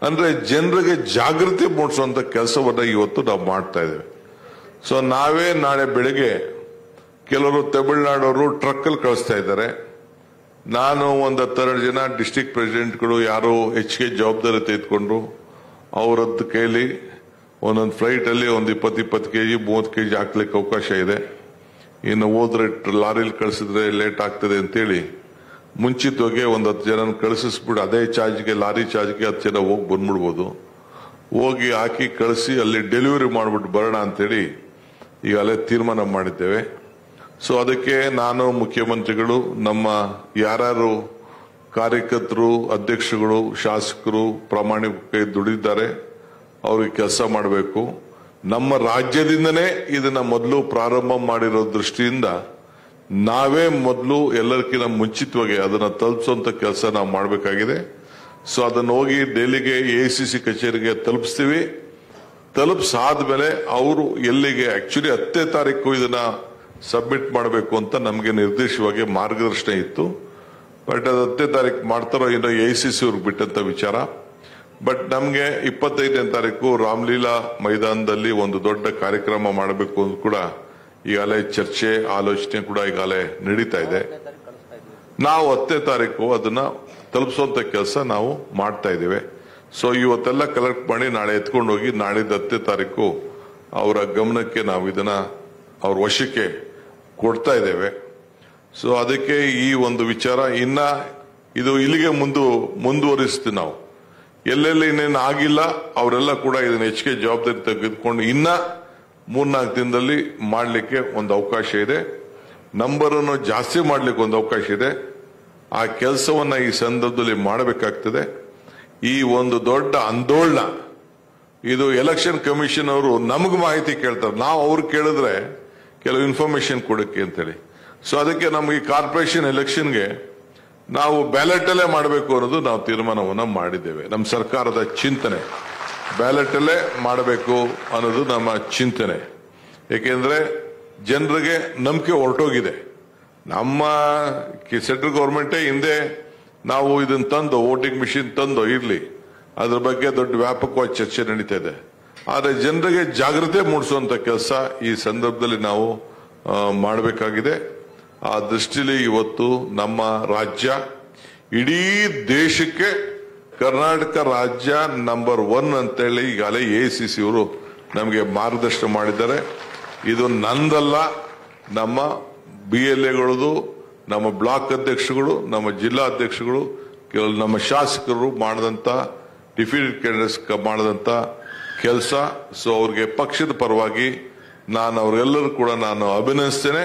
ಅಂದ್ರೆ ಜನರಿಗೆ ಜಾಗೃತಿ ಮೂಡಿಸುವಂತ ಕೆಲಸವನ್ನ ಇವತ್ತು ನಾವು ಮಾಡ್ತಾ ಇದ್ದೇವೆ. ಸೊ ನಾವೇ ನಾಳೆ ಬೆಳಿಗ್ಗೆ ಕೆಲವರು ತಮಿಳುನಾಡವರು ಟ್ರಕ್ ಅಲ್ಲಿ ಕಳಿಸ್ತಾ ಇದ್ದಾರೆ. ನಾನು ಒಂದು 12 ಜನ ಡಿಸ್ಟ್ರಿಕ್ಟ್ ಪ್ರೆಸಿಡೆಂಟ್ಗಳು ಯಾರು ಹೆಚ್ಚಿಗೆ ಜವಾಬ್ದಾರಿ ತೆಗೆದುಕೊಂಡು ಅವರದ್ದು ಕೈಲಿ ಒಂದೊಂದು ಫ್ಲೈಟ್ ಅಲ್ಲಿ ಒಂದು 20 ಕೆಜಿ 30 ಕೆಜಿ ಹಾಕ್ಲಿಕ್ಕೆ ಅವಕಾಶ ಇದೆ. ಇನ್ನು ಹೋದ್ರೆ ಲಾರಿಲಿ ಕಳಿಸಿದ್ರೆ ಲೇಟ್ ಆಗ್ತದೆ ಅಂತೇಳಿ ಮುಂಚಿತವಾಗಿ ಒಂದು 10 ಜನ ಕಳಿಸಿಸ್ಬಿಟ್ಟು ಅದೇ ಚಾರ್ಜ್ಗೆ ಲಾರಿ ಚಾರ್ಜ್ಗೆ 10 ಜನ ಹೋಗಿ ಬಂದ್ಬಿಡ್ಬೋದು. ಹೋಗಿ ಹಾಕಿ ಕಳಿಸಿ ಅಲ್ಲಿ ಡೆಲಿವರಿ ಮಾಡ್ಬಿಟ್ಟು ಬರೋಣ ಅಂತೇಳಿ ಈಗಲೇ ತೀರ್ಮಾನ ಮಾಡಿದ್ದೇವೆ. ಸೊ ಅದಕ್ಕೆ ನಾನು ಮುಖ್ಯಮಂತ್ರಿಗಳು ನಮ್ಮ ಯಾರ್ಯಾರು ಕಾರ್ಯಕರ್ತರು ಅಧ್ಯಕ್ಷಗಳು ಶಾಸಕರು ಪ್ರಾಮಾಣಿಕ ದುಡಿದ್ದಾರೆ ಅವ್ರಿಗೆ ಕೆಲಸ ಮಾಡಬೇಕು. ನಮ್ಮ ರಾಜ್ಯದಿಂದನೇ ಇದನ್ನ ಮೊದಲು ಪ್ರಾರಂಭ ಮಾಡಿರೋ ದೃಷ್ಟಿಯಿಂದ ನಾವೇ ಮೊದಲು ಎಲ್ಲರಿಗಿಂತ ಮುಂಚಿತವಾಗಿ ಅದನ್ನ ತಲುಪಿಸುವಂತ ಕೆಲಸ ನಾವು ಮಾಡಬೇಕಾಗಿದೆ. ಸೊ ಅದನ್ನ ಹೋಗಿ ಡೆಲ್ಲಿಗೆ AICC ಕಚೇರಿಗೆ ತಲುಪಿಸ್ತೀವಿ. ತಲುಪಿಸಾದ್ಮೇಲೆ ಅವರು ಎಲ್ಲಿಗೆ ಆಕ್ಚುಲಿ 10ನೇ ತಾರೀಕು ಇದನ್ನ ಸಬ್ಮಿಟ್ ಮಾಡಬೇಕು ಅಂತ ನಮಗೆ ನಿರ್ದೇಶವಾಗಿ ಮಾರ್ಗದರ್ಶನ ಇತ್ತು. ಬಟ್ ಅದು 10ನೇ ತಾರೀಕು ಮಾಡ್ತಾರೋ ಇನ್ನು AICC ಅವ್ರಿಗೆ ಬಿಟ್ಟಂತ ವಿಚಾರ. ಬಟ್ ನಮ್ಗೆ 25ನೇ ತಾರೀಕು ರಾಮಲೀಲಾ ಮೈದಾನದಲ್ಲಿ ಒಂದು ದೊಡ್ಡ ಕಾರ್ಯಕ್ರಮ ಮಾಡಬೇಕು ಅಂತ ಕೂಡ ಈಗಾಗಲೇ ಚರ್ಚೆ ಆಲೋಚನೆ ಕೂಡ ಈಗಾಗಲೇ ನಡೀತಾ ಇದೆ. ನಾವು 10ನೇ ತಾರೀಕು ಅದನ್ನ ತಲುಪಿಸುವಂತ ಕೆಲಸ ನಾವು ಮಾಡ್ತಾ ಇದ್ದೇವೆ. ಸೊ ಇವತ್ತೆಲ್ಲ ಕಲೆಕ್ಟ್ ಮಾಡಿ ನಾಳೆ ಎತ್ಕೊಂಡು ಹೋಗಿ ನಾಳಿದ್ದು 10ನೇ ತಾರೀಕು ಅವರ ಗಮನಕ್ಕೆ ನಾವು ಇದನ್ನ ಅವ್ರ ವಶಕ್ಕೆ ಕೊಡ್ತಾ ಇದ್ದೇವೆ. ಸೊ ಅದಕ್ಕೆ ಈ ಒಂದು ವಿಚಾರ ಇನ್ನ ಇದು ಇಲ್ಲಿಗೆ ಮುಂದುವರಿಸ್ತೀವಿ. ನಾವು ಎಲ್ಲೆಲ್ಲಿ ಇನ್ನೇನು ಆಗಿಲ್ಲ ಅವರೆಲ್ಲ ಕೂಡ ಇದನ್ನ ಹೆಚ್ಚಿಗೆ ಜವಾಬ್ದಾರಿ ತೆಗೆದುಕೊಂಡು ಇನ್ನ 3-4 ದಿನದಲ್ಲಿ ಮಾಡಲಿಕ್ಕೆ ಒಂದು ಅವಕಾಶ ಇದೆ. ನಂಬರನ್ನು ಜಾಸ್ತಿ ಮಾಡಲಿಕ್ಕೆ ಒಂದು ಅವಕಾಶ ಇದೆ. ಆ ಕೆಲಸವನ್ನ ಈ ಸಂದರ್ಭದಲ್ಲಿ ಮಾಡಬೇಕಾಗ್ತದೆ. ಈ ಒಂದು ದೊಡ್ಡ ಆಂದೋಲನ ಇದು ಎಲೆಕ್ಷನ್ ಕಮಿಷನ್ ಅವರು ನಮಗೆ ಮಾಹಿತಿ ಕೇಳ್ತಾರೆ, ನಾವು ಅವ್ರು ಕೇಳಿದ್ರೆ ಕೆಲವು ಇನ್ಫಾರ್ಮೇಶನ್ ಕೊಡಕ್ಕೆ ಅಂತೇಳಿ. ಸೊ ಅದಕ್ಕೆ ನಮಗೆ ಕಾರ್ಪೊರೇಷನ್ ಎಲೆಕ್ಷನ್ಗೆ ನಾವು ಬ್ಯಾಲೆಟ್ ಅಲ್ಲೇ ಮಾಡಬೇಕು ಅನ್ನೋದು ನಾವು ತೀರ್ಮಾನವನ್ನ ಮಾಡಿದ್ದೇವೆ. ನಮ್ಮ ಸರ್ಕಾರದ ಚಿಂತನೆ ಬ್ಯಾಲೆಟ್ ಅಲ್ಲೇ ಮಾಡಬೇಕು ಅನ್ನೋದು ನಮ್ಮ ಚಿಂತನೆ. ಏಕೆಂದ್ರೆ ಜನರಿಗೆ ನಂಬಿಕೆ ಹೊರಟೋಗಿದೆ. ನಮ್ಮ ಸೆಂಟ್ರಲ್ ಗವರ್ಮೆಂಟೇ ಹಿಂದೆ ನಾವು ಇದನ್ನ ತಂದು ವೋಟಿಂಗ್ ಮಿಷಿನ್ ತಂದು ಇರ್ಲಿ ಅದ್ರ ಬಗ್ಗೆ ದೊಡ್ಡ ವ್ಯಾಪಕವಾದ ಚರ್ಚೆ ನಡೀತಾ ಇದೆ. ಆದರೆ ಜನರಿಗೆ ಜಾಗೃತಿ ಮೂಡಿಸುವಂತ ಕೆಲಸ ಈ ಸಂದರ್ಭದಲ್ಲಿ ನಾವು ಮಾಡಬೇಕಾಗಿದೆ. ಆ ದೃಷ್ಟಿಯಲ್ಲಿ ಇವತ್ತು ನಮ್ಮ ರಾಜ್ಯ ಇಡೀ ದೇಶಕ್ಕೆ ಕರ್ನಾಟಕ ರಾಜ್ಯ ನಂಬರ್ 1 ಅಂತೇಳಿ ಈಗಾಗಲೇ AICC ಅವರು ನಮಗೆ ಮಾರ್ಗದರ್ಶನ ಮಾಡಿದ್ದಾರೆ. ಇದು ನಂದಲ್ಲ, ನಮ್ಮ BLAಗಳದು, ನಮ್ಮ ಬ್ಲಾಕ್ ಅಧ್ಯಕ್ಷಗಳು, ನಮ್ಮ ಜಿಲ್ಲಾ ಅಧ್ಯಕ್ಷಗಳು, ಕೆಲವು ನಮ್ಮ ಶಾಸಕರು ಮಾಡಿದಂತ ಡಿಫೀಟೆಡ್ ಕ್ಯಾಂಡಿಡೇಟ್ಸ್ ಮಾಡಿದಂತ ಕೆಲಸ. ಸೊ ಅವ್ರಿಗೆ ಪಕ್ಷದ ಪರವಾಗಿ ನಾನು ಅವರೆಲ್ಲರೂ ಕೂಡ ನಾನು ಅಭಿನಂದಿಸ್ತೇನೆ.